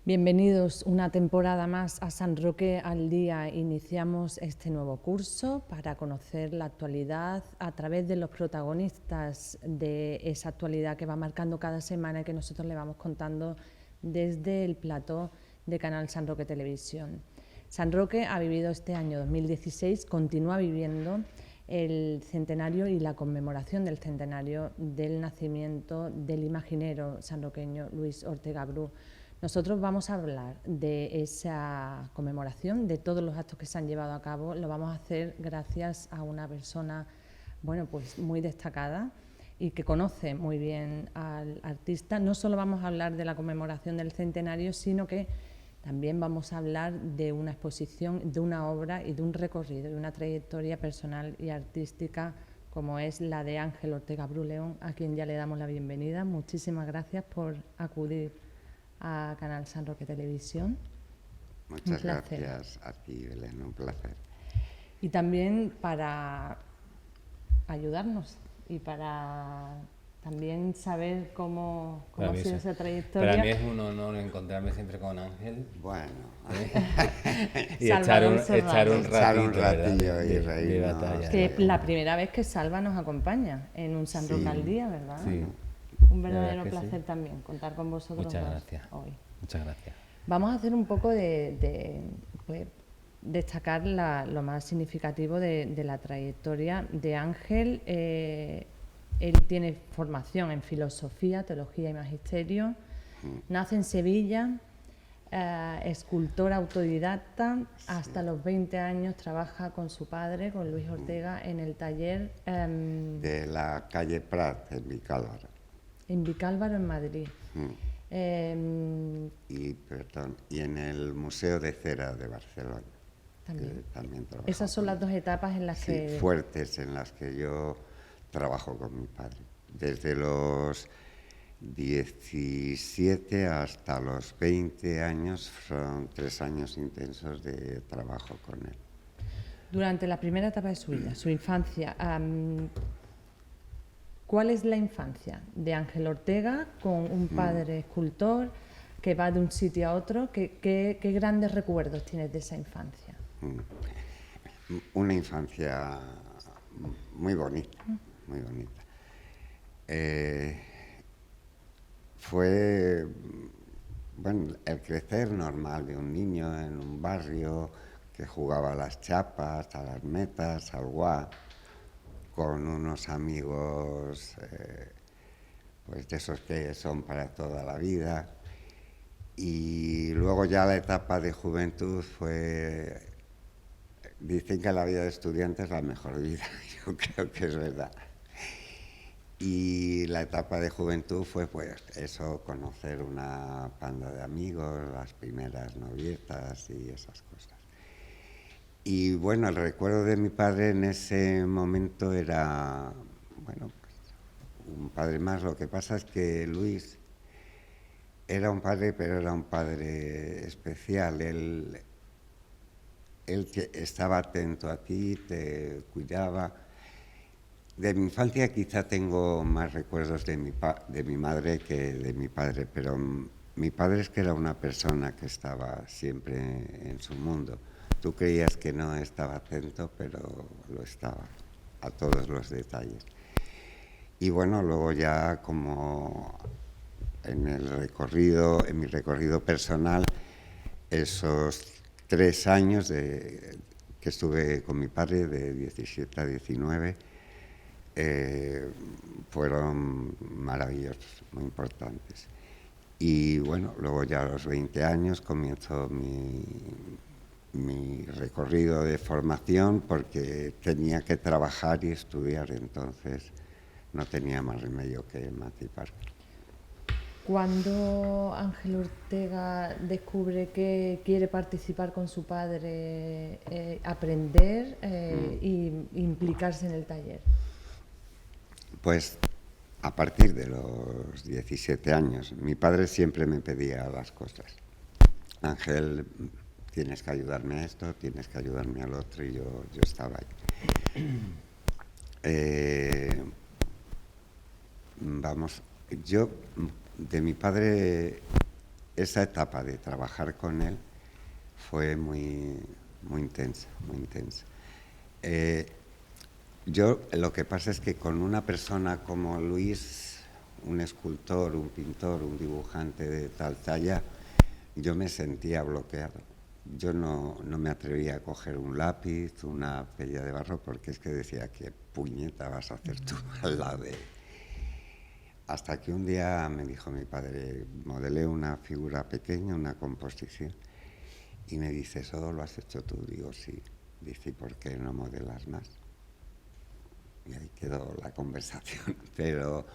Bienvenidos una temporada más a San Roque al Día. Iniciamos este nuevo curso para conocer la actualidad a través de los protagonistas de esa actualidad que va marcando cada semana y que nosotros le vamos contando desde el plató de Canal San Roque Televisión. San Roque ha vivido este año 2016, continúa viviendo el centenario y la conmemoración del centenario del nacimiento del imaginero sanroqueño Luis Ortega Bru. Nosotros vamos a hablar de esa conmemoración, de todos los actos que se han llevado a cabo. Lo vamos a hacer gracias a una persona, pues muy destacada y que conoce muy bien al artista. No solo vamos a hablar de la conmemoración del centenario, sino que también vamos a hablar de una exposición, de una obra y de un recorrido, de una trayectoria personal y artística como es la de Ángel Ortega Bru León, a quien ya le damos la bienvenida. Muchísimas gracias por acudir a Canal San Roque Televisión. Muchas gracias a ti, Belén, un placer. Y también para ayudarnos y para también saber cómo ha sido esa trayectoria. Para mí es un honor encontrarme siempre con Ángel. Bueno. Y echar un ratillo y reírnos. Que es la primera vez que Salva nos acompaña en un San Roque al Día, ¿verdad? Sí. Un verdadero placer también contar con vosotros. Muchas gracias. Hoy. Muchas gracias. Vamos a hacer un poco pues, destacar lo más significativo de la trayectoria de Ángel. Él tiene formación en filosofía, teología y magisterio. Nace en Sevilla, escultor autodidacta. Hasta los 20 años trabaja con su padre, con Luis Ortega, en el taller de la calle Prat, en Vicálvaro. En Vicálvaro, en Madrid. Y en el Museo de Cera de Barcelona. También esas son las dos etapas en las que... fuertes en las que yo trabajo con mi padre. Desde los 17 hasta los 20 años son 3 años intensos de trabajo con él. Durante la primera etapa de su vida, su infancia, ¿cuál es la infancia de Ángel Ortega con un padre escultor que va de un sitio a otro? ¿Qué grandes recuerdos tienes de esa infancia? Una infancia muy bonita, muy bonita. Fue el crecer normal de un niño en un barrio que jugaba a las chapas, a las metas, al guá, con unos amigos pues de esos que son para toda la vida. Y luego ya la etapa de juventud dicen que la vida de estudiante es la mejor vida, yo creo que es verdad. Y la etapa de juventud fue pues eso, conocer una panda de amigos, las primeras novietas y esas cosas. Y bueno, el recuerdo de mi padre en ese momento era, un padre más. Lo que pasa es que Luis era un padre, pero era un padre especial. Él estaba atento a ti, te cuidaba. De mi infancia quizá tengo más recuerdos de mi madre que de mi padre, pero mi padre es que era una persona que estaba siempre en su mundo. Tú creías que no estaba atento, pero lo estaba, a todos los detalles. Y bueno, luego ya como en mi recorrido personal, esos 3 años que estuve con mi padre, de 17 a 19, fueron maravillosos, muy importantes. Y bueno, luego ya a los 20 años comienzo mi recorrido de formación porque tenía que trabajar y estudiar, entonces no tenía más remedio que emanciparme. Cuando Ángel Ortega descubre que quiere participar con su padre, aprender e implicarse en el taller? Pues a partir de los 17 años. Mi padre siempre me pedía las cosas. Ángel, tienes que ayudarme a esto, tienes que ayudarme al otro, y yo estaba ahí. Yo de mi padre esa etapa de trabajar con él fue muy, muy intensa, muy intensa. Yo lo que pasa es que con una persona como Luis, un escultor, un pintor, un dibujante de tal talla, yo me sentía bloqueado. Yo no me atrevía a coger un lápiz, una pella de barro, porque es que decía, ¿qué puñeta vas a hacer tú al lado de él? Hasta que un día me dijo mi padre, modelé una figura pequeña, una composición, y me dice, ¿eso lo has hecho tú? Digo, sí. Dice, ¿y por qué no modelas más? Y ahí quedó la conversación. Pero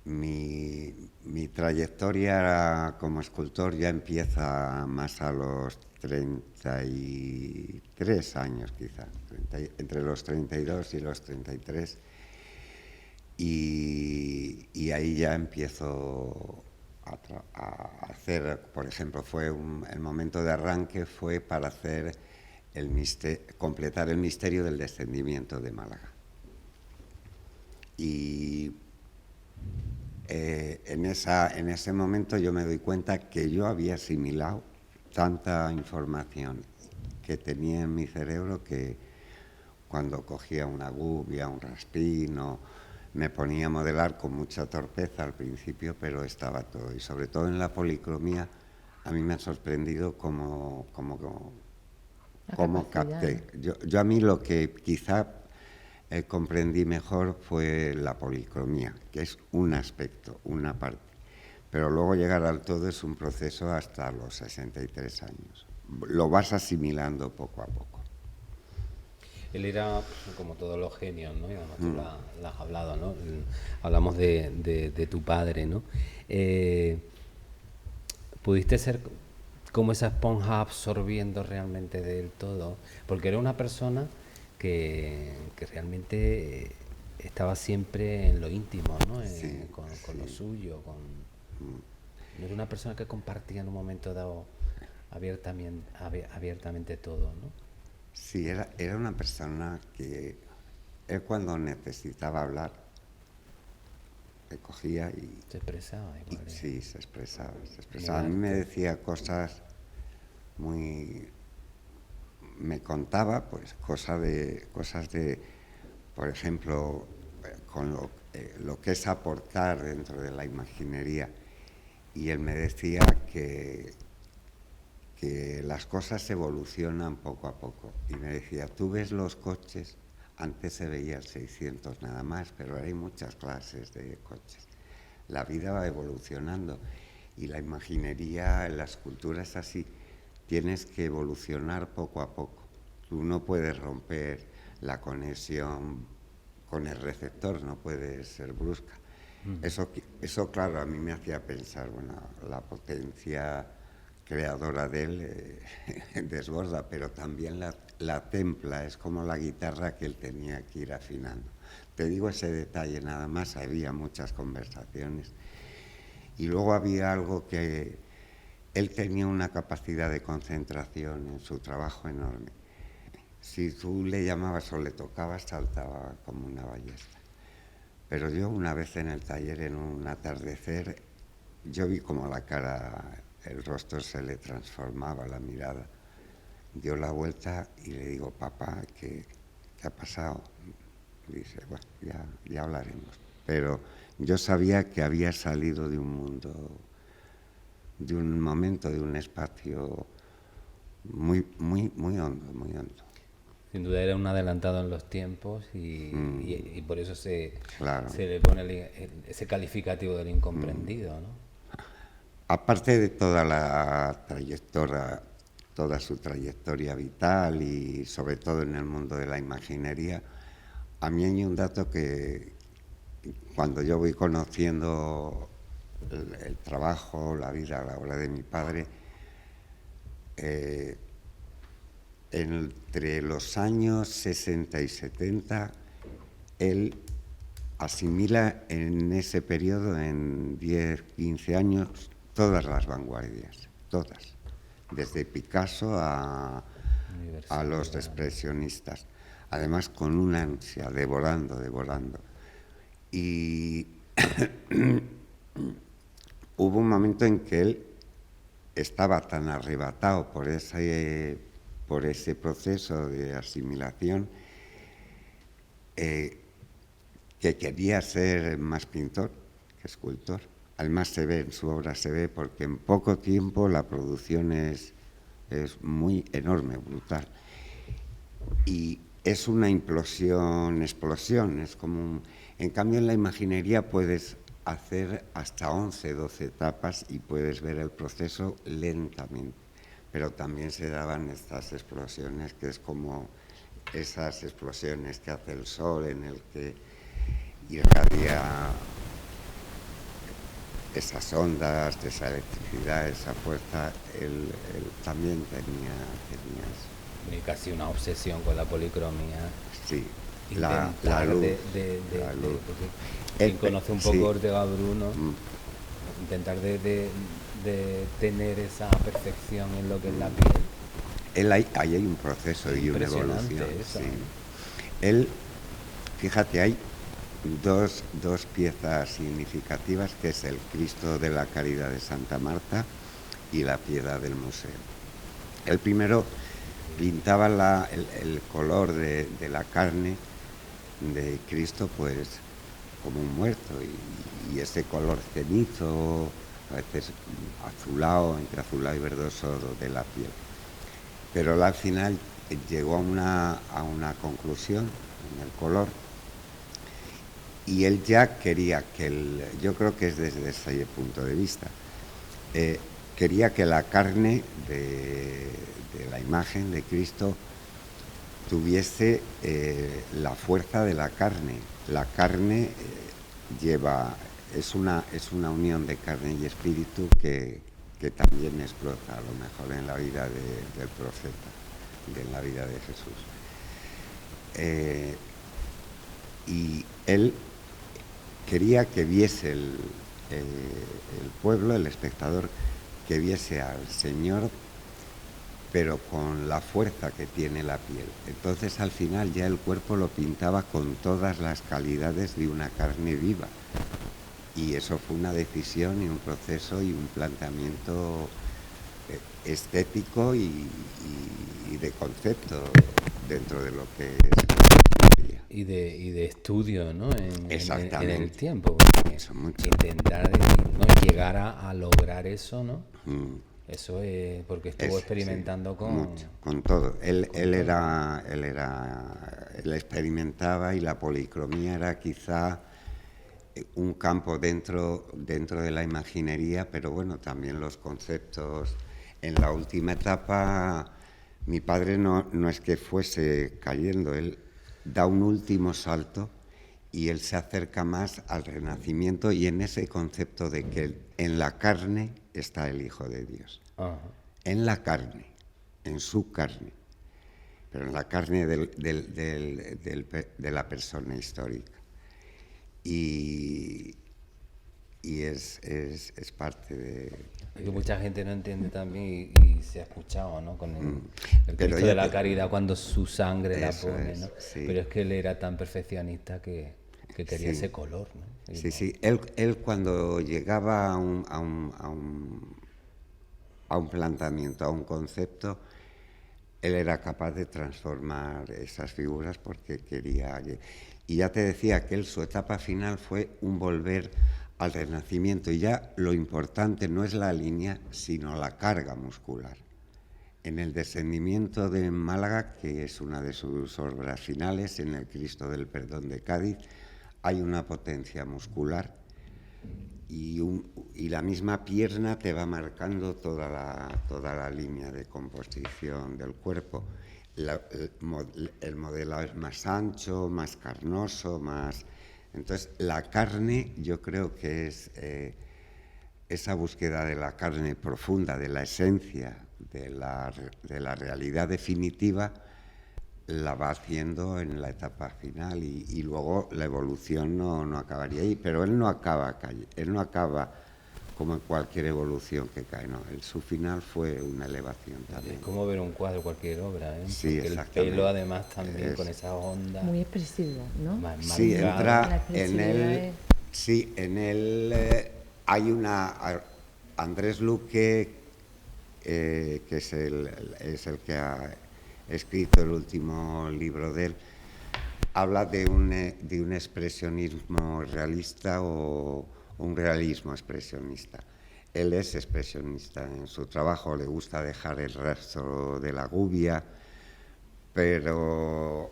mi trayectoria como escultor ya empieza más a los 33 años quizá, entre los 32 y los 33. Y ahí ya empiezo a hacer, por ejemplo, el momento de arranque fue para hacer completar el misterio del descendimiento de Málaga. Y en ese momento yo me doy cuenta que yo había asimilado tanta información que tenía en mi cerebro que cuando cogía una gubia, un raspín, me ponía a modelar con mucha torpeza al principio, pero estaba todo. Y sobre todo en la policromía, a mí me ha sorprendido cómo capté. Yo a mí lo que quizá comprendí mejor fue la policromía, que es un aspecto, una parte. Pero luego llegar al todo es un proceso hasta los 63 años. Lo vas asimilando poco a poco. Él era como todos los genios, ¿no? Y además tú lo has hablado, ¿no? Hablamos de tu padre, ¿no? ¿Pudiste ser como esa esponja absorbiendo realmente del todo? Porque era una persona que realmente estaba siempre en lo íntimo, ¿no? Con lo suyo, no era una persona que compartía en un momento dado abiertamente todo, ¿no? Sí, era una persona que él cuando necesitaba hablar, le cogía y... Se expresaba igual. Sí, se expresaba. A mí me decía cosas muy... Me contaba pues cosas de por ejemplo, con lo que es aportar dentro de la imaginería. Y él me decía que las cosas evolucionan poco a poco. Y me decía, tú ves los coches, antes se veía el 600 nada más, pero ahora hay muchas clases de coches. La vida va evolucionando y la imaginería, la escultura es así. Tienes que evolucionar poco a poco. Tú no puedes romper la conexión con el receptor, no puedes ser brusca. Eso, claro, a mí me hacía pensar, bueno, la potencia creadora de él desborda, pero también la templa, es como la guitarra que él tenía que ir afinando. Te digo ese detalle nada más, había muchas conversaciones. Y luego había algo que él tenía una capacidad de concentración en su trabajo enorme. Si tú le llamabas o le tocabas, saltaba como una ballesta. Pero yo una vez en el taller, en un atardecer, yo vi como la cara, el rostro se le transformaba, la mirada. Dio la vuelta y le digo, papá, ¿qué ha pasado? Dice, bueno, ya hablaremos. Pero yo sabía que había salido de un mundo, de un momento, de un espacio muy, muy, muy hondo, muy hondo. Sin duda era un adelantado en los tiempos y por eso se le pone ese calificativo del incomprendido, ¿no? Aparte de toda la trayectoria, toda su trayectoria vital y sobre todo en el mundo de la imaginería, a mí hay un dato que cuando yo voy conociendo el trabajo, la vida, la obra de mi padre, entre los años 60 y 70, él asimila en ese periodo, en 10, 15 años, todas las vanguardias, todas, desde Picasso a los expresionistas, además con una ansia, devorando. Y hubo un momento en que él estaba tan arrebatado por ese proceso de asimilación que quería ser más pintor que escultor. Además se ve, en su obra se ve, porque en poco tiempo la producción es muy enorme, brutal. Y es una explosión, es como en cambio en la imaginería puedes hacer hasta 11, 12 etapas y puedes ver el proceso lentamente, pero también se daban estas explosiones, que es como esas explosiones que hace el sol en el que irradia esas ondas, esa electricidad, esa fuerza. Él también tenía eso. Y casi una obsesión con la policromía. Sí, Intentar la luz. la luz. Él, Quien conoce un poco sí. Ortega Bruno, intentar de tener esa perfección en lo que es la piel. Ahí hay un proceso y una evolución. Eso, sí. Él, fíjate, hay dos piezas significativas, que es el Cristo de la Caridad de Santa Marta y la Piedad del Museo. El primero pintaba el color de la carne de Cristo, pues como un muerto, y ese color cenizo, a veces azulado, entre azulado y verdoso de la piel. Pero al final llegó a una conclusión en el color, y él ya quería que yo creo que es desde ese punto de vista, quería que la carne de la imagen de Cristo tuviese la fuerza de la carne. La carne es una unión de carne y espíritu que también explota a lo mejor en la vida del profeta, en la vida de Jesús. Y él quería que viese el pueblo, el espectador, que viese al Señor, pero con la fuerza que tiene la piel. Entonces al final ya el cuerpo lo pintaba con todas las calidades de una carne viva. Y eso fue una decisión y un proceso y un planteamiento estético y de concepto dentro de lo que es y de estudio, ¿no? En el tiempo, porque intentar llegar a lograr eso, ¿no? Eso es porque estuvo experimentando con todo. Él experimentaba, y la policromía era quizá un campo dentro de la imaginería, pero bueno, también los conceptos. En la última etapa, mi padre no es que fuese cayendo, él da un último salto y él se acerca más al Renacimiento y en ese concepto de que en la carne está el Hijo de Dios. Ajá. En la carne, en su carne, pero en la carne de la persona histórica. Y es parte de... Que mucha gente no entiende también y se ha escuchado, ¿no? Con el Cristo de la Caridad, cuando su sangre la pone, ¿no? Sí. Pero es que él era tan perfeccionista que quería ese color, ¿no? Sí. Él cuando llegaba a un planteamiento, a un concepto, él era capaz de transformar esas figuras porque quería... Y ya te decía que su etapa final fue un volver al Renacimiento, y ya lo importante no es la línea, sino la carga muscular. En el Descendimiento de Málaga, que es una de sus obras finales, en el Cristo del Perdón de Cádiz, hay una potencia muscular y la misma pierna te va marcando toda la línea de composición del cuerpo. El modelado es más ancho, más carnoso, más... Entonces, la carne, yo creo que es esa búsqueda de la carne profunda, de la esencia, de la realidad definitiva, la va haciendo en la etapa final y luego la evolución no acabaría ahí, pero él no acaba como en cualquier evolución que cae, no, su final fue una elevación también. Es como ver un cuadro, cualquier obra, ¿eh? Sí, porque el pelo además también con esa onda muy expresivo, ¿no? Sí, entra en él. Sí, en él hay Andrés Luque que es el que ha escrito el último libro de él, habla de un expresionismo realista o un realismo expresionista. Él es expresionista en su trabajo, le gusta dejar el rastro de la gubia, pero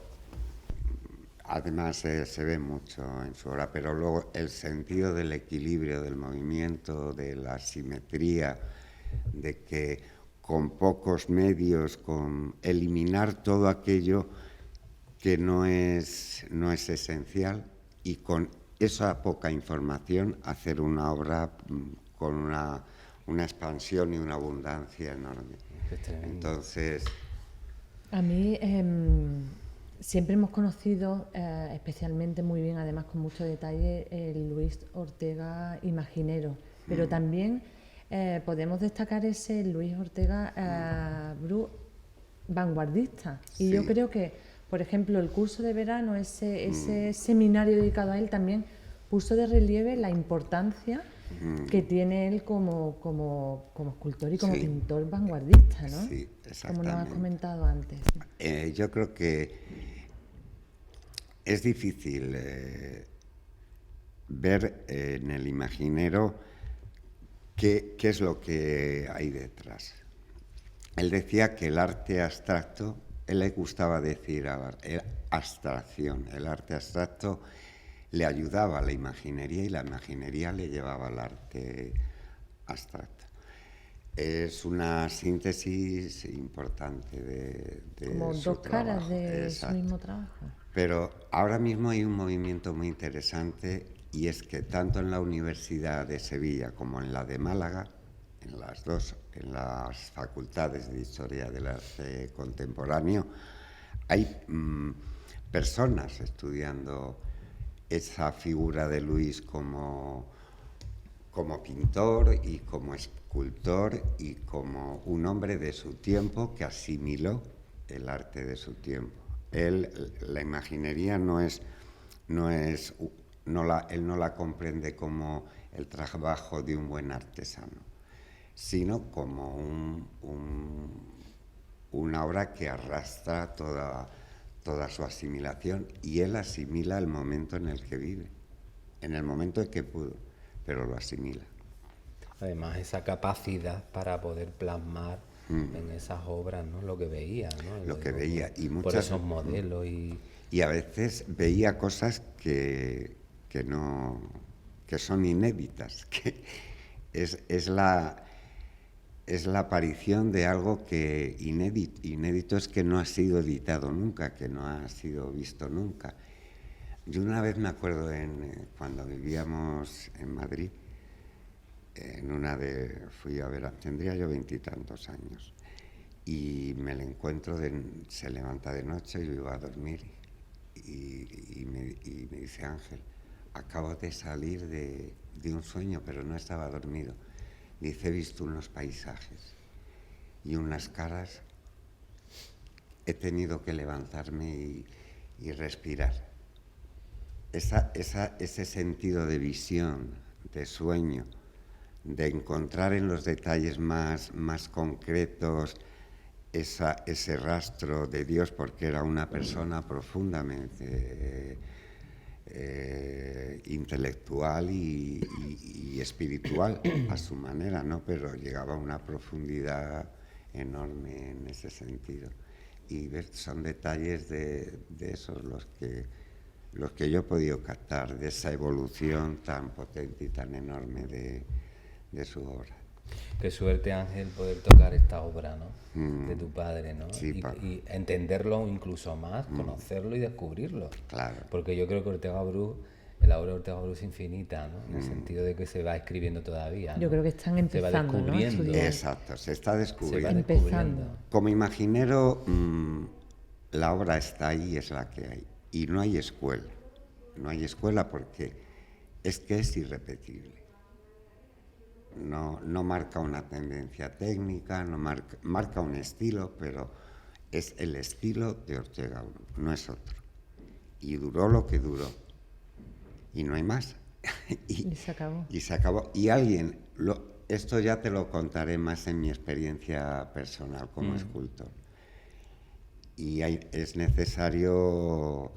además se ve mucho en su obra, pero luego el sentido del equilibrio, del movimiento, de la simetría, de que con pocos medios, con eliminar todo aquello que no es esencial, y con esa poca información hacer una obra con una expansión y una abundancia enorme. Entonces, a mí siempre hemos conocido especialmente muy bien, además con mucho detalle, el Luis Ortega imaginero, pero también podemos destacar ese Luis Ortega Bru vanguardista. Y sí. yo creo que, por ejemplo, el curso de verano, ese seminario dedicado a él, también puso de relieve la importancia que tiene él como escultor y como sí. pintor vanguardista, ¿no? Sí, como nos has exactamente. comentado antes. Yo creo que es difícil ver en el imaginero qué es lo que hay detrás. Él decía que el arte abstracto, él le gustaba decir abstracción, el arte abstracto le ayudaba a la imaginería y la imaginería le llevaba al arte abstracto. Es una síntesis importante de como su dos caras trabajo. de Exacto. su mismo trabajo. Pero ahora mismo hay un movimiento muy interesante, y es que tanto en la Universidad de Sevilla como en la de Málaga, en las dos, en las facultades de Historia del Arte Contemporáneo, hay personas estudiando esa figura de Luis como pintor y como escultor y como un hombre de su tiempo que asimiló el arte de su tiempo. La imaginería él no la comprende como el trabajo de un buen artesano, sino como una obra que arrastra toda su asimilación, y él asimila el momento en el que vive, en el momento en que pudo, pero lo asimila. Además, esa capacidad para poder plasmar en esas obras, ¿no?, lo que veía, ¿no? Lo que veía, y por muchas, esos modelos y a veces veía cosas que son inéditas, que es la aparición de algo que inédito es que no ha sido editado nunca, que no ha sido visto nunca. Yo una vez me acuerdo cuando vivíamos en Madrid, fui a ver, tendría yo 20 y tantos años, y me lo encuentro, se levanta de noche, yo iba a dormir, y me dice: Ángel, acabo de salir de un sueño, pero no estaba dormido. Dice: he visto unos paisajes y unas caras, he tenido que levantarme y respirar. Ese sentido de visión, de sueño, de encontrar en los detalles más concretos ese rastro de Dios, porque era una persona profundamente intelectual y espiritual a su manera, ¿no? Pero llegaba a una profundidad enorme en ese sentido. Y son detalles de esos los que yo he podido captar, de esa evolución tan potente y tan enorme de su obra. Qué suerte, Ángel, poder tocar esta obra, ¿no?, de tu padre, ¿no? Sí, y entenderlo incluso más, conocerlo y descubrirlo. Claro. Porque yo creo que la obra de Ortega Bru es infinita, ¿no?, en el sentido de que se va escribiendo todavía, ¿no? Yo creo que están empezando, se va descubriendo, ¿no? Exacto, se está descubriendo. Se va Empezando. Como imaginero, la obra está ahí, es la que hay. Y no hay escuela. No hay escuela porque es que es irrepetible. No marca una tendencia técnica, no marca un estilo, pero es el estilo de Ortega Bru, no es otro. Y duró lo que duró. Y no hay más. Y se acabó. Y se acabó. Y alguien esto ya te lo contaré más en mi experiencia personal como escultor. Y es necesario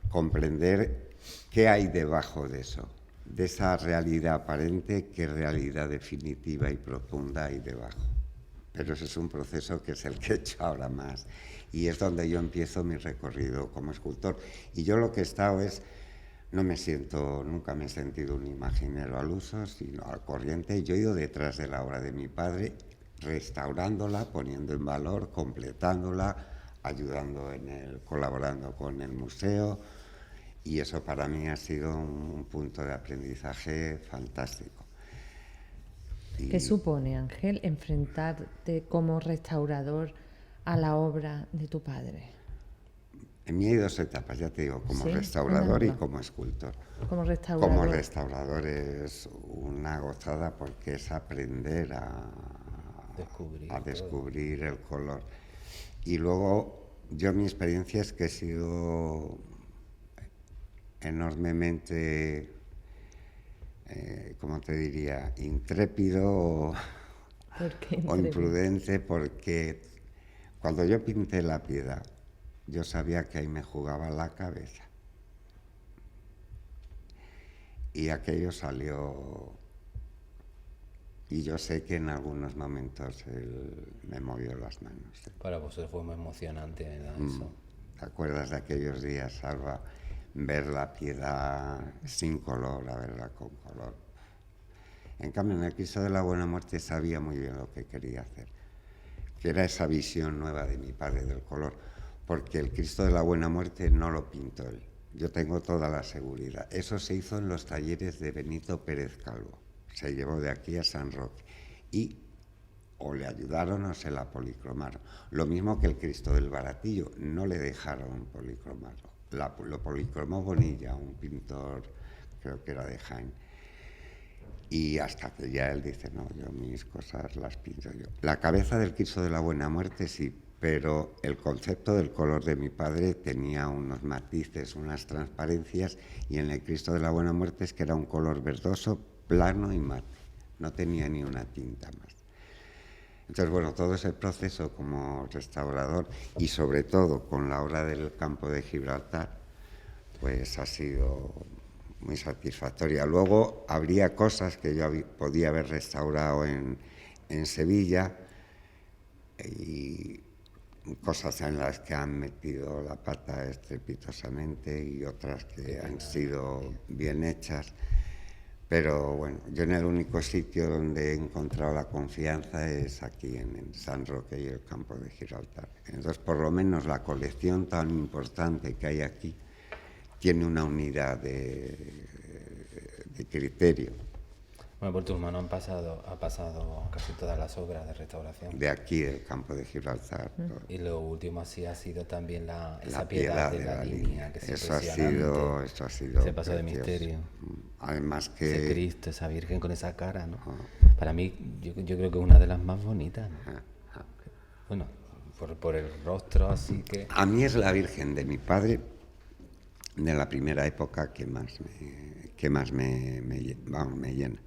comprender qué hay debajo de eso, de esa realidad aparente, qué realidad definitiva y profunda hay debajo. Pero ese es un proceso que es el que he hecho ahora más. Y es donde yo empiezo mi recorrido como escultor. Y yo lo que he estado es, nunca me he sentido un imaginero al uso, sino al corriente. Yo he ido detrás de la obra de mi padre, restaurándola, poniendo en valor, completándola, ayudando colaborando con el museo, y eso para mí ha sido un punto de aprendizaje fantástico. ¿Qué supone, Ángel, enfrentarte como restaurador a la obra de tu padre? En mí hay dos etapas, ya te digo, como ¿Sí? restaurador y como escultor. Como restaurador. Como restaurador es una gozada porque es aprender a descubrir el color. Y luego, mi experiencia es que he sido enormemente, ¿cómo te diría?, intrépido o imprudente, porque cuando yo pinté La Piedad, yo sabía que ahí me jugaba la cabeza. Y aquello salió. Y yo sé que en algunos momentos él me movió las manos. Para vosotros fue muy emocionante, ¿verdad? Eso. ¿Te acuerdas de aquellos días, Salva? Ver La Piedad sin color, a verla con color. En cambio, en el Cristo de la Buena Muerte sabía muy bien lo que quería hacer, que era esa visión nueva de mi padre del color, porque el Cristo de la Buena Muerte no lo pintó él. Yo tengo toda la seguridad. Eso se hizo en los talleres de Benito Pérez Calvo. Se llevó de aquí a San Roque y o le ayudaron o se la policromaron. Lo mismo que el Cristo del Baratillo, no le dejaron policromarlo. Lo policromó Bonilla, un pintor, creo que era de Jaén. Y hasta que ya él dice, no, yo mis cosas las pinto yo. La cabeza del Cristo de la Buena Muerte sí, pero el concepto del color de mi padre tenía unos matices, unas transparencias, y en el Cristo de la Buena Muerte es que era un color verdoso, plano y mate, no tenía ni una tinta más. Entonces, bueno, todo ese proceso como restaurador y sobre todo con la obra del Campo de Gibraltar, pues ha sido muy satisfactoria. Luego habría cosas que yo podía haber restaurado en Sevilla y cosas en las que han metido la pata estrepitosamente y otras que han sido bien hechas. Pero bueno, yo en el único sitio donde he encontrado la confianza es aquí en San Roque y el Campo de Gibraltar. Entonces, por lo menos la colección tan importante que hay aquí tiene una unidad de criterio. Bueno, por tus manos ha pasado casi todas las obras de restauración. De aquí, del Campo de Gibraltar. Y lo último así ha sido también esa piedad de la línea, que eso ha sido se pasó de misterio. Además que... Ese Cristo, esa Virgen con esa cara, ¿no? Para mí, yo creo que es una de las más bonitas, ¿no? Bueno, por el rostro, así que... A mí es la Virgen de mi padre, de la primera época, que más me llena.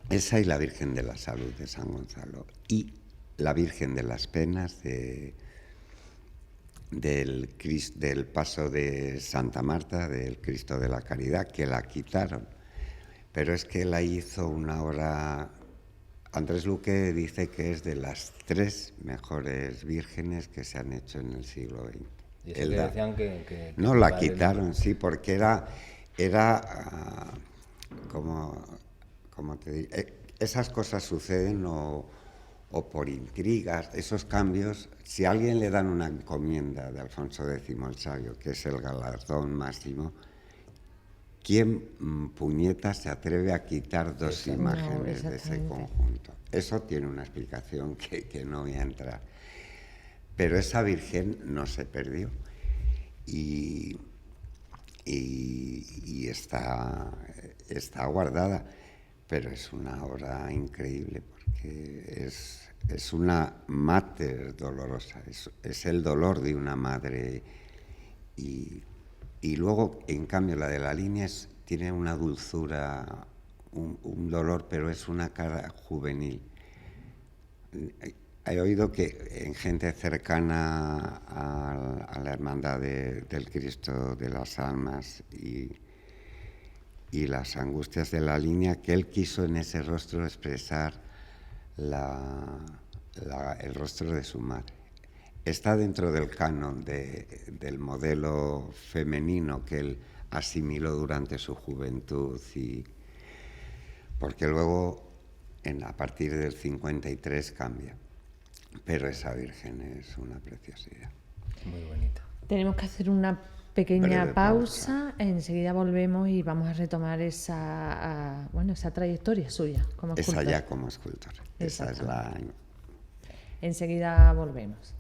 Esa y la Virgen de la Salud de San Gonzalo. Y la Virgen de las Penas del Paso de Santa Marta, del Cristo de la Caridad, que la quitaron. Pero es que la hizo una obra... Andrés Luque dice que es de las 3 mejores vírgenes que se han hecho en el siglo XX. Y eso que decían que no, la quitaron, sí, porque era como te digo, esas cosas suceden o por intrigas, esos cambios. Si a alguien le dan una encomienda de Alfonso X el Sabio, que es el galardón máximo, ¿quién puñeta se atreve a quitar 2 imágenes de ese conjunto? Eso tiene una explicación que no voy a entrar. Pero esa Virgen no se perdió y está guardada, pero es una obra increíble porque es una mater dolorosa, es el dolor de una madre y luego, en cambio, la de la línea tiene una dulzura un dolor, pero es una cara juvenil. He oído que en gente cercana a la hermandad del Cristo de las Almas y las angustias de la línea, que él quiso en ese rostro expresar el rostro de su madre. Está dentro del canon del modelo femenino que él asimiló durante su juventud, porque luego a partir del 53 cambia, pero esa Virgen es una preciosidad. Muy bonita. Tenemos que hacer una pequeña Breve pausa, enseguida volvemos y vamos a retomar esa trayectoria suya como escultor. Esa ya como escultor, esa es la... Enseguida volvemos.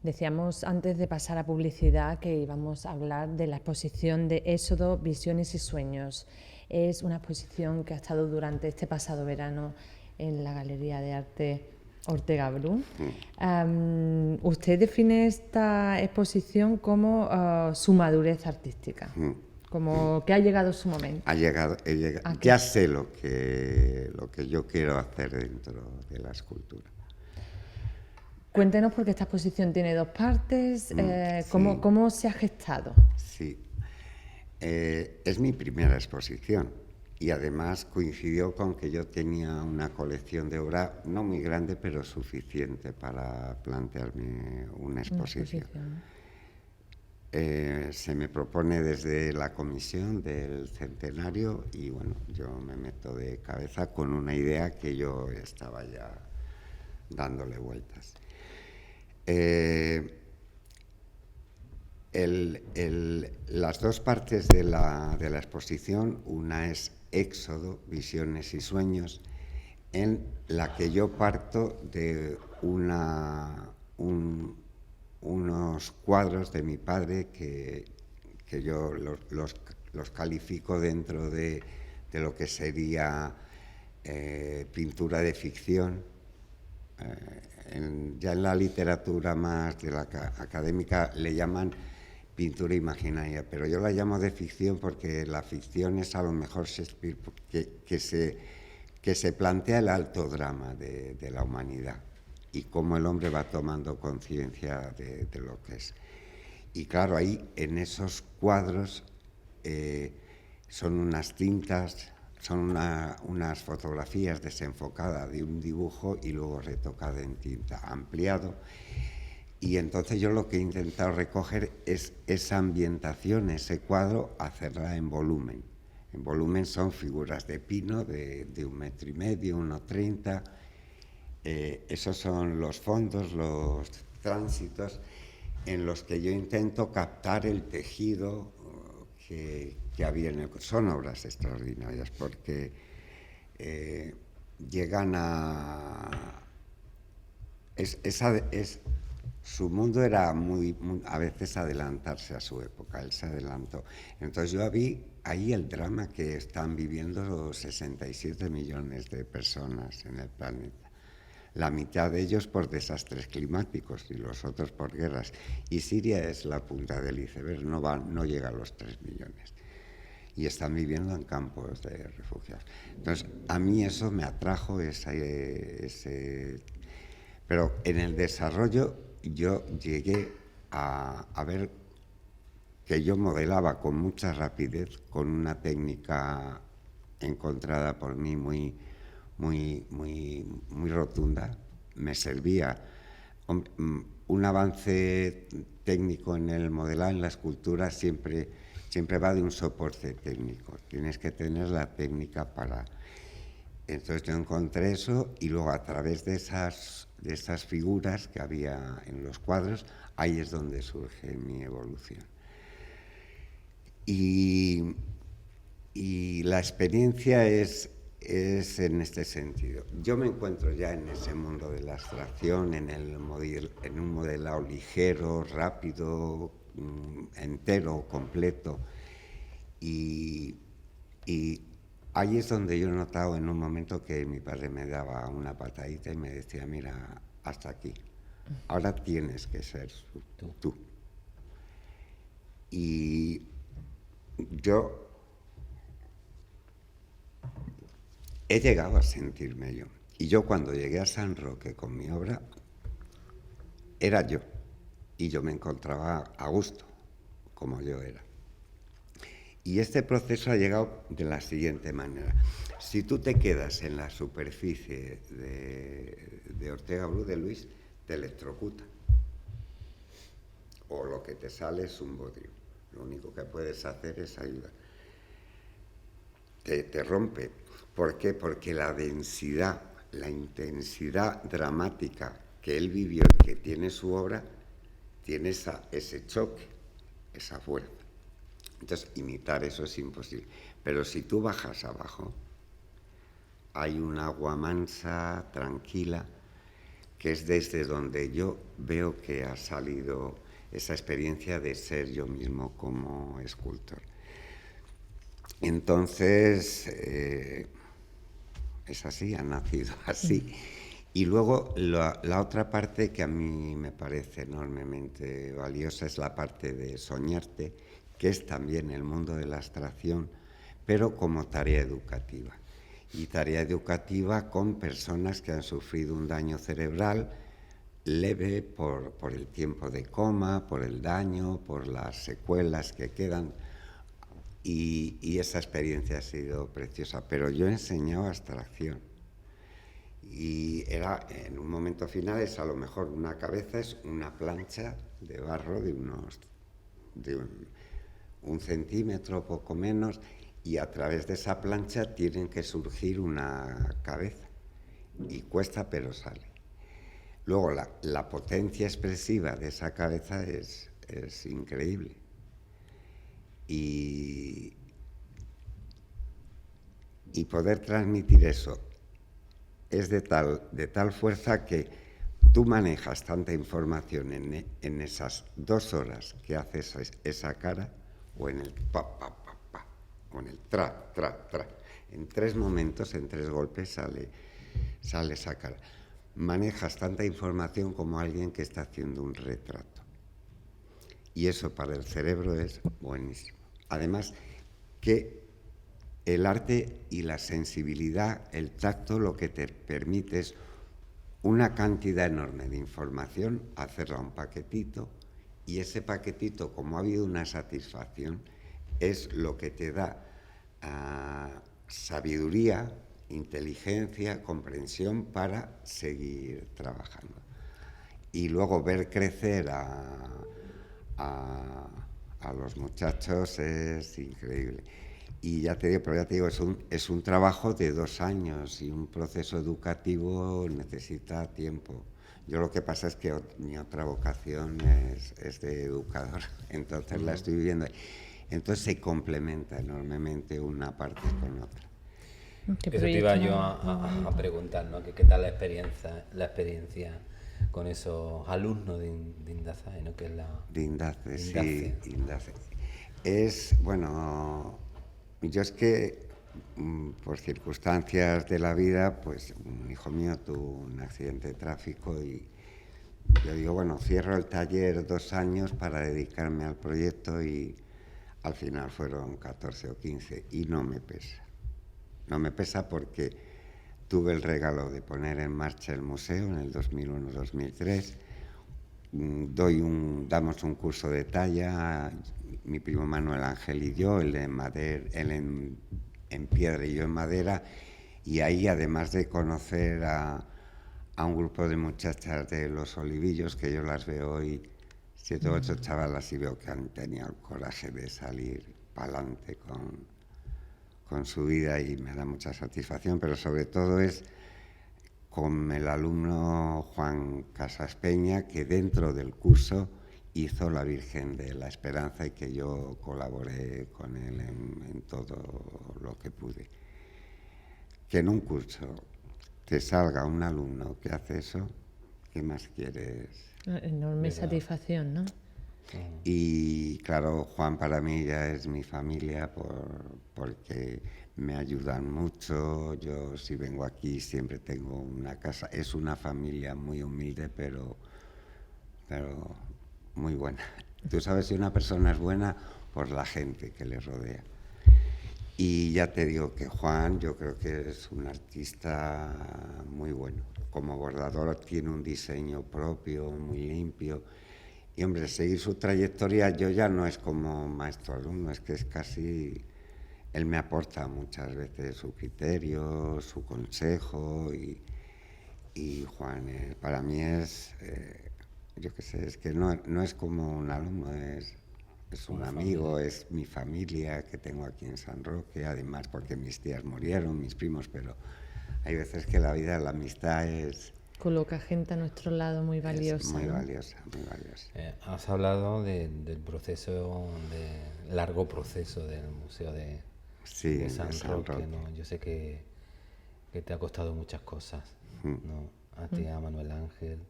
Decíamos antes de pasar a publicidad que íbamos a hablar de la exposición de Éxodo, Visiones y Sueños. Es una exposición que ha estado durante este pasado verano en la Galería de Arte Ortega Bru. Usted define esta exposición como su madurez artística, como que ha llegado su momento. Ya sé lo que yo quiero hacer dentro de la escultura. Cuéntenos, porque esta exposición tiene dos partes, ¿cómo se ha gestado? Sí, es mi primera exposición y además coincidió con que yo tenía una colección de obra no muy grande, pero suficiente para plantearme una exposición. Se me propone desde la comisión del centenario y bueno, yo me meto de cabeza con una idea que yo estaba ya dándole vueltas. Las dos partes de la exposición, una es Éxodo, Visiones y Sueños, en la que yo parto de unos cuadros de mi padre que yo los califico dentro de lo que sería pintura de ficción. Ya en la literatura más de la académica le llaman pintura imaginaria, pero yo la llamo de ficción porque la ficción es a lo mejor Shakespeare que se plantea el alto drama de la humanidad y cómo el hombre va tomando conciencia de lo que es. Y claro, ahí en esos cuadros son unas tintas, son unas fotografías desenfocadas de un dibujo y luego retocada en tinta, ampliado. Y entonces yo lo que he intentado recoger es esa ambientación, ese cuadro, hacerla en volumen. En volumen son figuras de pino de 1,5 metros, 1,30 m. Esos son los fondos, los tránsitos en los que yo intento captar el tejido que había en el... Son obras extraordinarias porque llegan a... Su mundo era muy, a veces adelantarse a su época, él se adelantó. Entonces yo vi ahí el drama que están viviendo los 67 millones de personas en el planeta. La mitad de ellos por desastres climáticos y los otros por guerras. Y Siria es la punta del iceberg, no llega a los 3 millones. Y están viviendo en campos de refugiados. Entonces, a mí eso me atrajo, pero en el desarrollo yo llegué a ver que yo modelaba con mucha rapidez, con una técnica encontrada por mí muy rotunda. Me servía un avance técnico en el modelado, en la escultura, siempre va de un soporte técnico. Tienes que tener la técnica para... Entonces yo encontré eso y luego a través de esas figuras que había en los cuadros, ahí es donde surge mi evolución. Y Y la experiencia es en este sentido. Yo me encuentro ya en ese mundo de la abstracción, en un modelado ligero, rápido, entero, completo. Y ahí es donde yo he notado en un momento que mi padre me daba una patadita y me decía, mira, hasta aquí. Ahora tienes que ser tú. Y yo he llegado a sentirme yo. Y yo cuando llegué a San Roque con mi obra, era yo. Y yo me encontraba a gusto, como yo era. Y este proceso ha llegado de la siguiente manera. Si tú te quedas en la superficie de Ortega Bru de Luis, te electrocuta. O lo que te sale es un bodrio. Lo único que puedes hacer es ayudar. Te rompe. ¿Por qué? Porque la densidad, la intensidad dramática que él vivió y que tiene su obra, tiene ese choque, esa fuerza. Entonces, imitar eso es imposible. Pero si tú bajas abajo, hay un agua mansa, tranquila, que es desde donde yo veo que ha salido esa experiencia de ser yo mismo como escultor. Entonces, es así, ha nacido así. Y luego la otra parte que a mí me parece enormemente valiosa es la parte de soñarte, que es también el mundo de la abstracción, pero como tarea educativa. Y tarea educativa con personas que han sufrido un daño cerebral leve por el tiempo de coma, por el daño, por las secuelas que quedan. Y esa experiencia ha sido preciosa. Pero yo he enseñado abstracción. Y era, en un momento final, es a lo mejor una cabeza, es una plancha de barro de un centímetro, poco menos, y a través de esa plancha tienen que surgir una cabeza. Y cuesta, pero sale. Luego, la potencia expresiva de esa cabeza es increíble. Y poder transmitir eso es de tal fuerza que tú manejas tanta información en esas 2 horas que haces esa cara, o en el pa, pa, pa, pa, o en el tra, tra, tra. En 3 momentos, en 3 golpes sale esa cara. Manejas tanta información como alguien que está haciendo un retrato. Y eso para el cerebro es buenísimo. Además, que el arte y la sensibilidad, el tacto, lo que te permite es una cantidad enorme de información, hacerla un paquetito, y ese paquetito, como ha habido una satisfacción, es lo que te da sabiduría, inteligencia, comprensión para seguir trabajando. Y luego ver crecer a los muchachos es increíble. Y ya te digo, es un trabajo de 2 años y un proceso educativo necesita tiempo. Yo lo que pasa es que mi otra vocación es de educador, entonces la estoy viviendo. Entonces se complementa enormemente una parte con otra. Eso te iba yo a preguntar, ¿no? ¿Qué tal la experiencia con esos alumnos de Indazae, ¿no? Que es de Indace, sí, Indace. Es, bueno, yo es que por circunstancias de la vida, pues un hijo mío tuvo un accidente de tráfico y yo digo, bueno, cierro el taller 2 años para dedicarme al proyecto y al final fueron 14 o 15 y no me pesa. No me pesa porque tuve el regalo de poner en marcha el museo en el 2001-2003. Damos un curso de talla, mi primo Manuel Ángel y yo, él en piedra y yo en madera, y ahí, además de conocer a un grupo de muchachas de Los Olivillos, que yo las veo hoy, 7 o 8 chavalas, y veo que han tenido el coraje de salir para adelante con su vida, y me da mucha satisfacción, pero sobre todo es con el alumno Juan Casas Peña, que dentro del curso hizo la Virgen de la Esperanza y que yo colaboré con él en todo lo que pude. Que en un curso te salga un alumno que hace eso, ¿qué más quieres? Enorme ¿Verdad? satisfacción, ¿no? Y claro, Juan para mí ya es mi familia porque me ayudan mucho. Yo si vengo aquí siempre tengo una casa. Es una familia muy humilde, pero muy buena. Tú sabes si una persona es buena por la gente que le rodea. Y ya te digo que Juan yo creo que es un artista muy bueno. Como bordador tiene un diseño propio, muy limpio. Y hombre, seguir su trayectoria yo ya no es como maestro alumno, es que es casi... Él me aporta muchas veces su criterio, su consejo y Juan para mí es, yo qué sé, es que no es como un alumno, es un Una amigo, es mi familia que tengo aquí en San Roque, además porque mis tías murieron, mis primos, pero hay veces que la vida, la amistad es Coloca gente a nuestro lado muy valiosa, muy ¿no? valiosa, muy valiosa. Has hablado del proceso, del largo proceso del Museo Sí, de San Roque, Roque. ¿no? Yo sé que te ha costado muchas cosas, ¿no? A ti, a Manuel Ángel.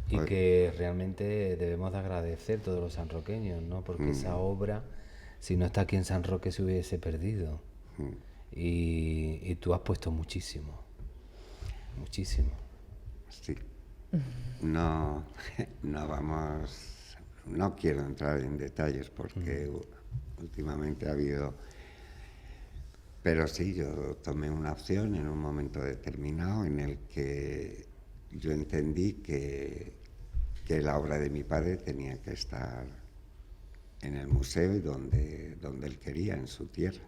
Y Pues- que realmente debemos de agradecer todos los sanroqueños, ¿no? Porque esa obra, si no está aquí en San Roque, se hubiese perdido. Y tú has puesto muchísimo, muchísimo. Sí. No, no vamos, no quiero entrar en detalles porque últimamente ha habido, pero sí, yo tomé una opción en un momento determinado en el que yo entendí que la obra de mi padre tenía que estar en el museo y donde él quería, en su tierra.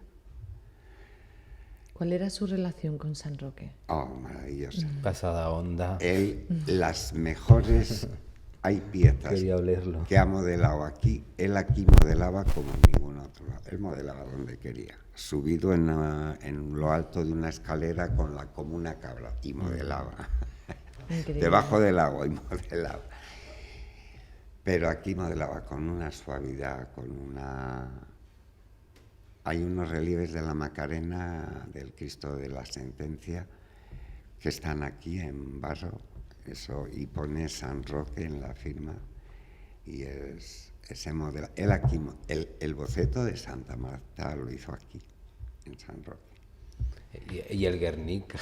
¿Cuál era su relación con San Roque? Oh, maravillosa. Pasada onda. Él, las mejores, hay piezas Quería olerlo. que ha modelado aquí. Él aquí modelaba como en ningún otro lado. Él modelaba donde quería. Subido en lo alto de una escalera como una cabra y modelaba. Increíble. Debajo del agua y modelaba. Pero aquí modelaba con una suavidad, con una... Hay unos relieves de la Macarena, del Cristo de la Sentencia, que están aquí en barro, eso, y pone San Roque en la firma, y es ese modelo. Él aquí, el boceto de Santa Marta lo hizo aquí, en San Roque. Y el Guernica.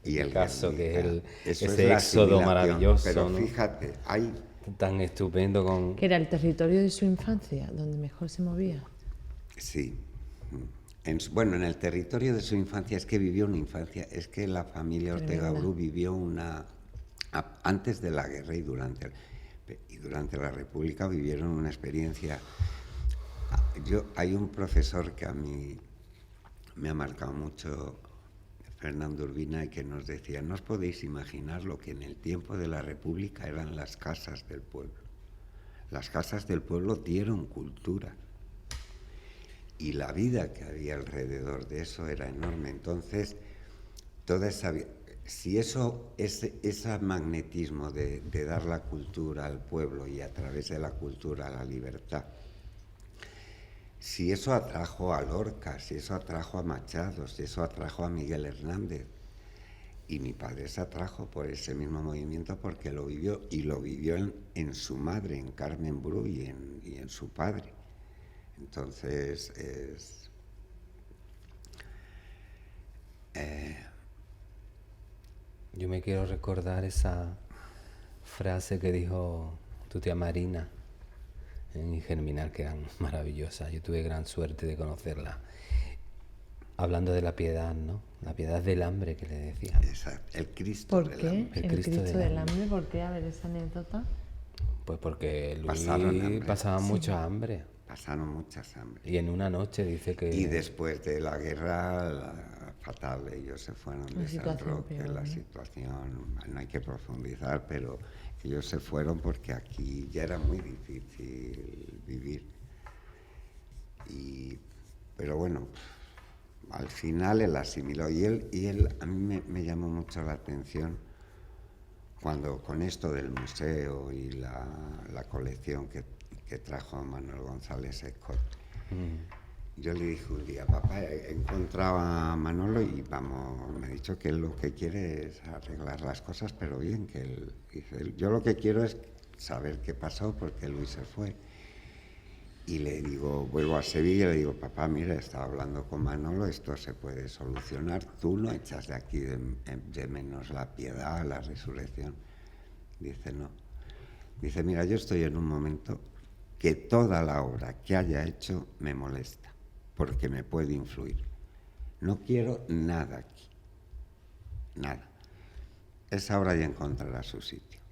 Y el caso que es Guernica. Eso ese es la éxodo asimilación, maravilloso, pero ¿no? fíjate, hay... Tan estupendo con... Que era el territorio de su infancia, donde mejor se movía. Sí. Bueno, en el territorio de su infancia es que vivió una infancia, es que la familia Ortega Tremenda. Bru vivió antes de la guerra y durante la República vivieron una experiencia. Hay un profesor que a mí me ha marcado mucho, Fernando Urbina, y que nos decía, no os podéis imaginar lo que en el tiempo de la República eran las casas del pueblo. Las casas del pueblo dieron cultura. Y la vida que había alrededor de eso era enorme. Entonces, toda esa... Si ese magnetismo de dar la cultura al pueblo y a través de la cultura la libertad, si eso atrajo a Lorca, si eso atrajo a Machado, si eso atrajo a Miguel Hernández, y mi padre se atrajo por ese mismo movimiento porque lo vivió, y lo vivió en su madre, en Carmen Bru, y en su padre. Entonces, Yo me quiero recordar esa frase que dijo tu tía Marina en Germinal, que eran maravillosas. Yo tuve gran suerte de conocerla. Hablando de la piedad, ¿no? La piedad del hambre que le decían. el Cristo ¿Por del qué? hambre. El El Cristo Cristo del del hambre. hambre. ¿Por qué? A ver esa anécdota. Pues porque Luis Pasaron hambre. pasaba mucha hambre. Pasaron muchas hambre. Y en una noche dice que... Y después de la guerra, fatal, ellos se fueron La de San situación Roque, peor, la ¿no? situación, no hay que profundizar, pero ellos se fueron porque aquí ya era muy difícil vivir. Pero bueno, al final él asimiló, y él a mí me llamó mucho la atención cuando con esto del museo y la colección que trajo Manuel González Escot, yo le dije un día, papá, he encontrado a Manolo y vamos, me ha dicho que él lo que quiere es arreglar las cosas, pero bien, que él dice, yo lo que quiero es saber qué pasó porque Luis se fue. Y le digo, vuelvo a Sevilla y le digo, papá, mira, estaba hablando con Manolo, esto se puede solucionar, tú no echas de aquí de menos la piedad, la resurrección. Dice, no. Dice, mira, yo estoy en un momento que toda la obra que haya hecho me molesta, porque me puede influir. No quiero nada aquí, nada. Esa obra ya encontrará su sitio.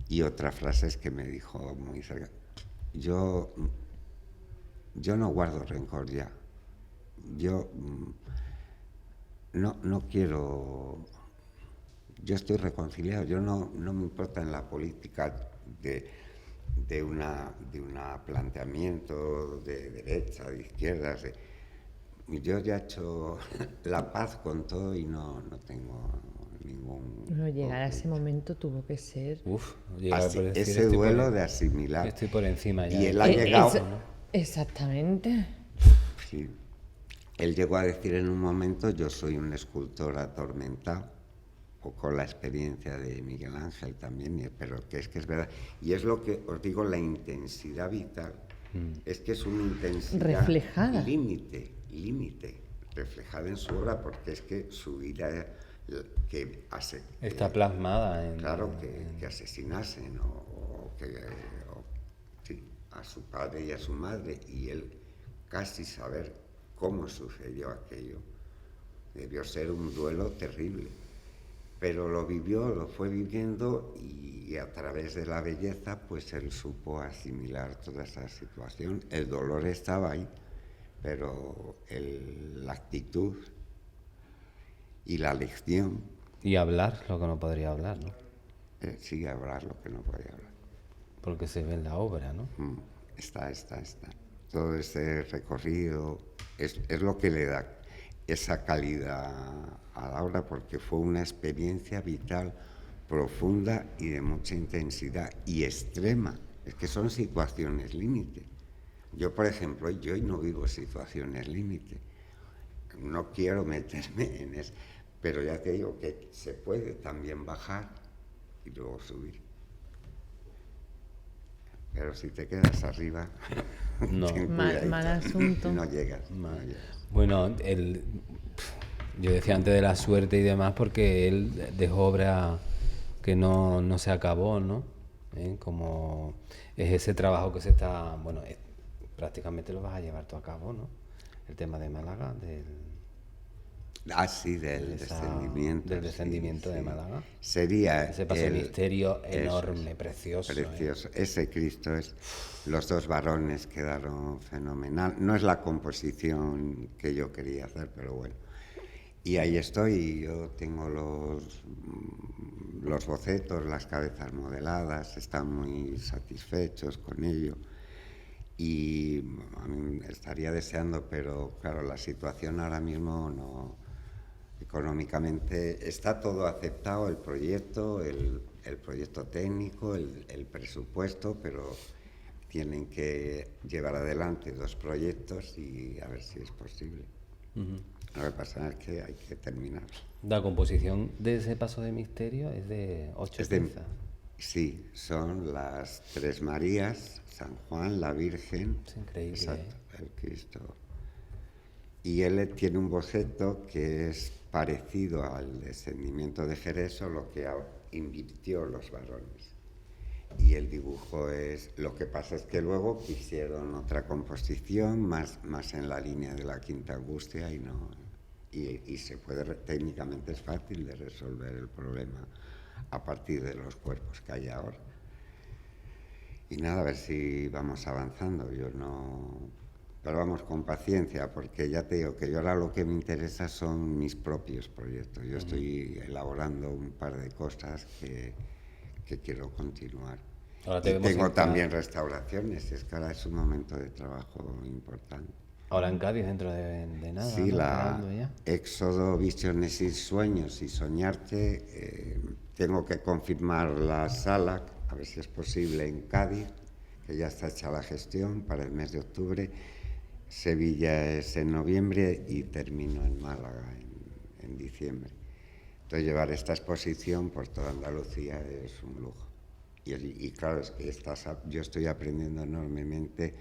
Y otra frase es que me dijo muy cerca, yo no guardo rencor ya, yo no quiero, yo estoy reconciliado, yo no me importa en la política de una planteamiento de derecha, de izquierdas, yo ya he hecho la paz con todo y no tengo ningún... No, llegar a ese momento tuvo que ser... ese duelo de asimilar. Estoy por encima ya. Y él ha llegado... Exactamente. Sí. Él llegó a decir en un momento, yo soy un escultor atormentado, o con la experiencia de Miguel Ángel también, pero que es verdad. Y es lo que os digo, la intensidad vital, es que es una intensidad... reflejada. Límite, reflejada en su obra, porque es que su vida... que está plasmada en... Claro, que asesinasen sí, a su padre y a su madre, y él casi saber cómo sucedió aquello. Debió ser un duelo terrible, pero lo vivió, lo fue viviendo, y a través de la belleza pues él supo asimilar toda esa situación. El dolor estaba ahí, pero la actitud y la lección. Y hablar lo que no podría hablar, ¿no? Sí, hablar lo que no podía hablar. Porque se ve en la obra, ¿no? Está. Todo ese recorrido es lo que le da esa calidad a la obra, porque fue una experiencia vital profunda y de mucha intensidad y extrema. Es que son situaciones límite. Yo, por ejemplo, yo hoy no vivo situaciones límite. No quiero meterme en eso, pero ya te digo que se puede también bajar y luego subir. Pero si te quedas arriba, no. Mal asunto. No llegas. Bueno, yo decía antes de la suerte y demás, porque él dejó obra que no se acabó, ¿no? Como es ese trabajo que se está... Bueno, prácticamente lo vas a llevar tú a cabo, ¿no? El tema de Málaga, del descendimiento. Del descendimiento de Málaga. Sería ese paso de misterio enorme, precioso. Precioso. Ese Cristo es... Los dos varones quedaron fenomenal. No es la composición que yo quería hacer, pero bueno. Y ahí estoy, y yo tengo los bocetos, las cabezas modeladas, están muy satisfechos con ello. Y a mí estaría deseando, pero claro, la situación ahora mismo no... Económicamente está todo aceptado, el proyecto, el proyecto técnico, el presupuesto, pero tienen que llevar adelante 2 proyectos y a ver si es posible. Lo que pasa es que hay que terminar. La composición de ese paso de misterio es de 8 piezas. Sí, son las 3 Marías, San Juan, la Virgen, es increíble, exacto, el Cristo. Y él tiene un boceto que es parecido al descendimiento de Jerez, solo que invirtió los varones. Y el dibujo es... Lo que pasa es que luego quisieron otra composición, más en la línea de la Quinta Angustia, y se puede... Técnicamente es fácil de resolver el problema a partir de los cuerpos que hay ahora. Y nada, a ver si vamos avanzando. Yo no... Pero vamos con paciencia, porque ya te digo que yo ahora lo que me interesa son mis propios proyectos. Yo estoy elaborando un par de cosas que quiero continuar. Ahora y tengo también restauraciones, es que ahora es un momento de trabajo importante. Ahora en Cádiz, dentro de nada. Sí, ¿no? la Grabando ya. Éxodo, Visiones y Sueños y Soñarte. Tengo que confirmar la sala, a ver si es posible, en Cádiz, que ya está hecha la gestión para el mes de octubre. Sevilla es en noviembre y termino en Málaga en diciembre. Entonces llevar esta exposición por toda Andalucía es un lujo. Y claro, es que yo estoy aprendiendo enormemente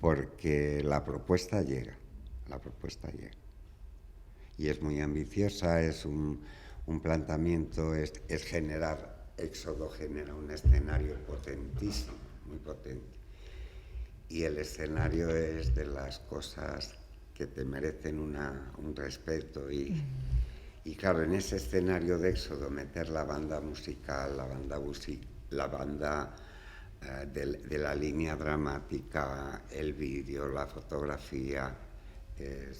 porque la propuesta llega. Y es muy ambiciosa, es un planteamiento, es generar, Éxodo genera un escenario potentísimo, muy potente. Y el escenario es de las cosas que te merecen un respeto. Y claro, en ese escenario de Éxodo meter la banda musical, la banda de la línea dramática, el vídeo, la fotografía,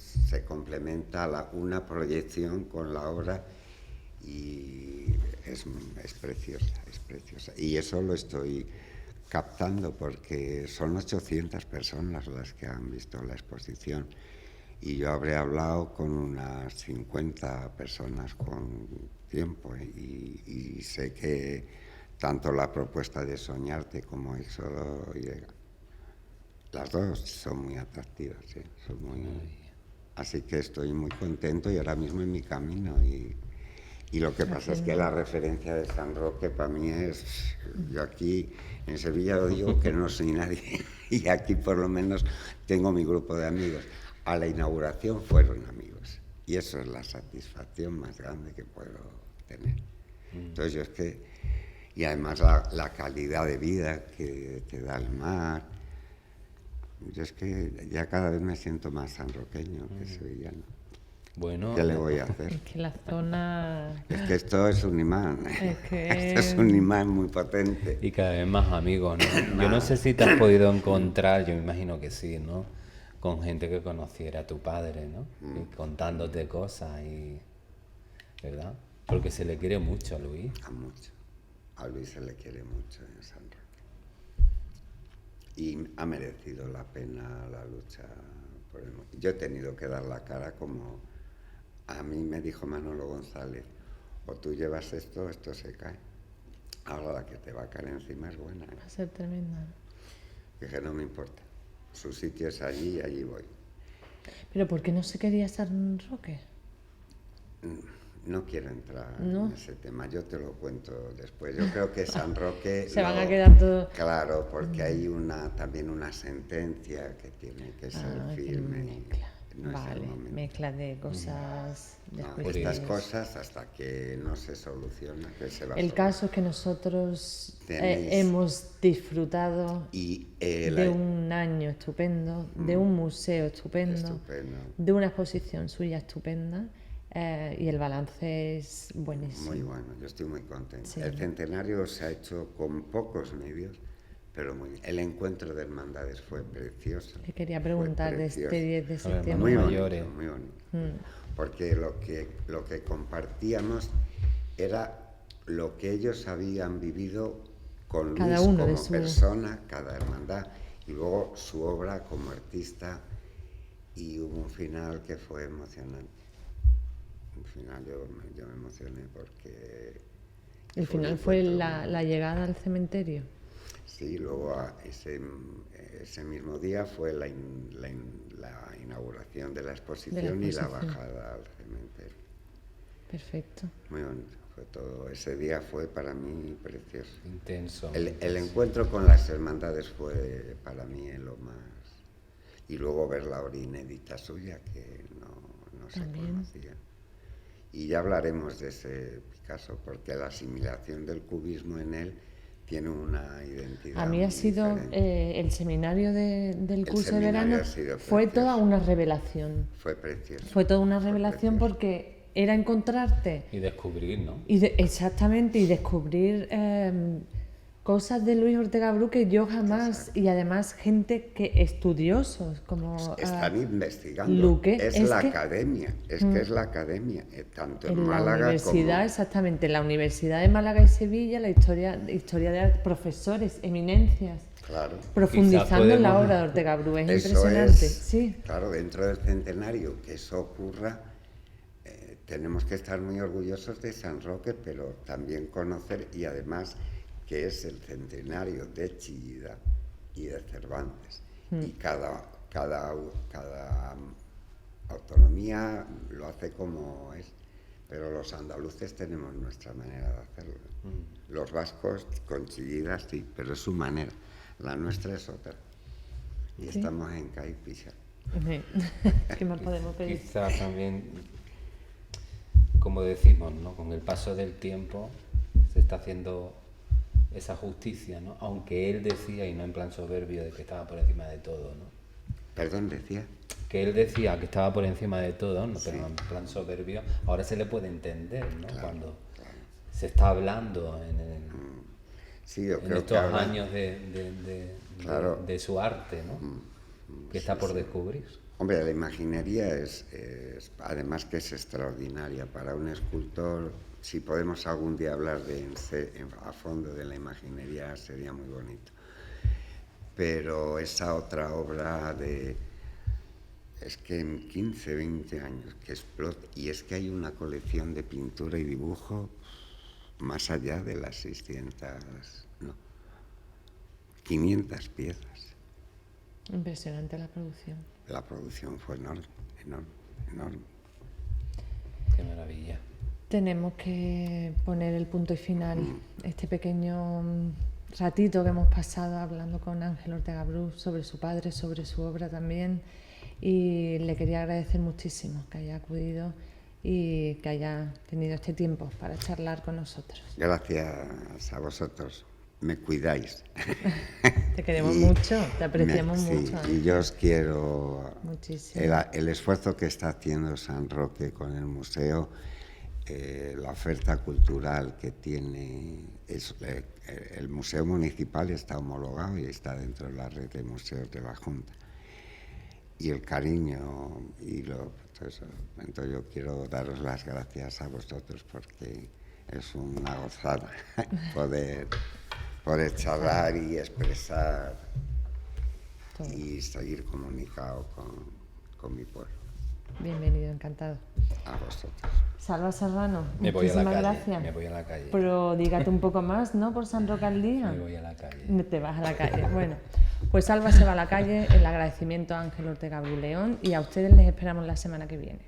se complementa una proyección con la obra y es preciosa. Y eso lo estoy captando porque son 800 personas las que han visto la exposición y yo habré hablado con unas 50 personas con tiempo y sé que tanto la propuesta de Soñarte como Éxodo, las dos son muy atractivas, ¿sí? Así que estoy muy contento y ahora mismo en mi camino y lo que pasa es que la referencia de San Roque para mí es, yo aquí en Sevilla lo digo que no soy nadie y aquí por lo menos tengo mi grupo de amigos. A la inauguración fueron amigos y eso es la satisfacción más grande que puedo tener. Entonces yo es que, y además la calidad de vida que te da el mar, yo es que ya cada vez me siento más sanroqueño que sevillano. Bueno, ¿Qué le voy a hacer? Es que la zona... Es que esto es un imán. Es que- Esto es un imán muy potente. y cada vez más amigos, ¿no? Yo no sé si te has podido encontrar, yo me imagino que sí, ¿no? Con gente que conociera a tu padre, ¿no? Y contándote cosas ¿verdad? Porque se le quiere mucho a Luis. A mucho. A Luis se le quiere mucho en San Roque. Y ha merecido la pena la lucha por el... Yo he tenido que dar la cara como... A mí me dijo Manolo González, o tú llevas esto se cae. Ahora la que te va a caer encima es buena. Va a ser tremenda. Dije, no me importa. Su sitio es allí y allí voy. ¿Pero por qué no se quería San Roque? No quiero entrar ¿No? en ese tema, yo te lo cuento después. Yo creo que San Roque... Se van a quedar todos... Claro, porque hay también una sentencia que tiene que ser qué firme. mezcla. No es el Vale, momento. mezcla de cosas... de No, juicios. estas cosas hasta que no se soluciona, que se va a El solucionar. caso es que nosotros Tenéis- hemos disfrutado Y de un año estupendo, de un museo estupendo, estupendo. de una exposición suya estupenda y el balance es buenísimo. Muy bueno, yo estoy muy contento. Sí. El centenario se ha hecho con pocos medios, pero muy bien. El encuentro de hermandades fue precioso. Le quería fue preguntar de precioso. este 10 de ver, septiembre. Muy bonito, mayores. muy bonito. Porque lo que compartíamos era lo que ellos habían vivido con Cada Luis uno de como su- persona, cada hermandad, y luego su obra como artista, y hubo un final que fue emocionante. Un final yo me emocioné porque... El fue un final fue encuentro la llegada al cementerio. Sí, luego ese mismo día fue la inauguración de la exposición y la exposición. bajada al cementerio. Perfecto. Muy bonito, fue todo. Ese día fue para mí precioso. Intenso. El encuentro con las hermandades fue para mí lo más... Y luego ver la obra inédita suya, que no se También. conocía. Y ya hablaremos de ese Picasso, porque la asimilación del cubismo en él tiene una identidad A mí ha muy sido diferente. el seminario del curso de seminario verano, ha sido fue precioso. toda una revelación. Fue precioso. Fue toda una Fue revelación precioso. porque era encontrarte Y descubrir, ¿no? exactamente y descubrir cosas de Luis Ortega Bru que yo jamás, y además gente que estudiosos como Están investigando. Luque, es es la que- academia, es que es la academia, tanto en, en la Málaga universidad, como... exactamente, en la Universidad de Málaga y Sevilla, la historia de arte, profesores, eminencias Claro. profundizando en la podemos- obra de Ortega Bru. Es Eso impresionante. es, Sí. claro, dentro del centenario que eso ocurra, tenemos que estar muy orgullosos de San Roque, pero también conocer, y además que es el centenario de Chillida y de Cervantes. Y cada autonomía lo hace como es, pero los andaluces tenemos nuestra manera de hacerlo. Los vascos con Chillida sí, pero es su manera. La nuestra es otra. Y estamos en Caipicha. ¿Qué más podemos pedir? Quizás también, como decimos, ¿no? Con el paso del tiempo se está haciendo esa justicia, ¿no? Aunque él decía, y no en plan soberbio, de que estaba por encima de todo, ¿no? Perdón, decía. Que él decía que estaba por encima de todo, ¿no? Pero en plan soberbio, ahora se le puede entender, ¿no? Cuando se está hablando Sí, yo en creo estos que ahora, años de Claro. de su arte, ¿no? Que está por descubrir. hombre, la imaginería es, además que es extraordinaria para un escultor. Si podemos algún día hablar a fondo de la imaginería sería muy bonito. Pero esa otra obra es que en 15, 20 años que explota, y es que hay una colección de pintura y dibujo más allá de las 500 piezas. Impresionante la producción. La producción fue enorme, enorme, enorme. Qué maravilla. Tenemos que poner el punto y final. Este pequeño ratito que hemos pasado hablando con Ángel Ortega Bru sobre su padre, sobre su obra también. Y le quería agradecer muchísimo que haya acudido y que haya tenido este tiempo para charlar con nosotros. Gracias a vosotros. Me cuidáis. Te queremos Y mucho, te apreciamos sí, mucho. y yo os quiero. Muchísimo. El esfuerzo que está haciendo San Roque con el museo, la oferta cultural que tiene. El museo municipal está homologado y está dentro de la red de museos de la Junta. Y el cariño y todo eso. Entonces yo quiero daros las gracias a vosotros porque es una gozada poder charlar y expresar y seguir comunicado con mi pueblo. Bienvenido, encantado. A vosotros. Salva Serrano, Me voy a la muchísimas calle. gracias. Me voy a la calle. Pero dígate un poco más, ¿no? Por San Roque al día. Me voy a la calle. Te vas a la calle. Bueno, pues Salva se va a la calle. El agradecimiento a Ángel Ortega Bru León y a ustedes les esperamos la semana que viene.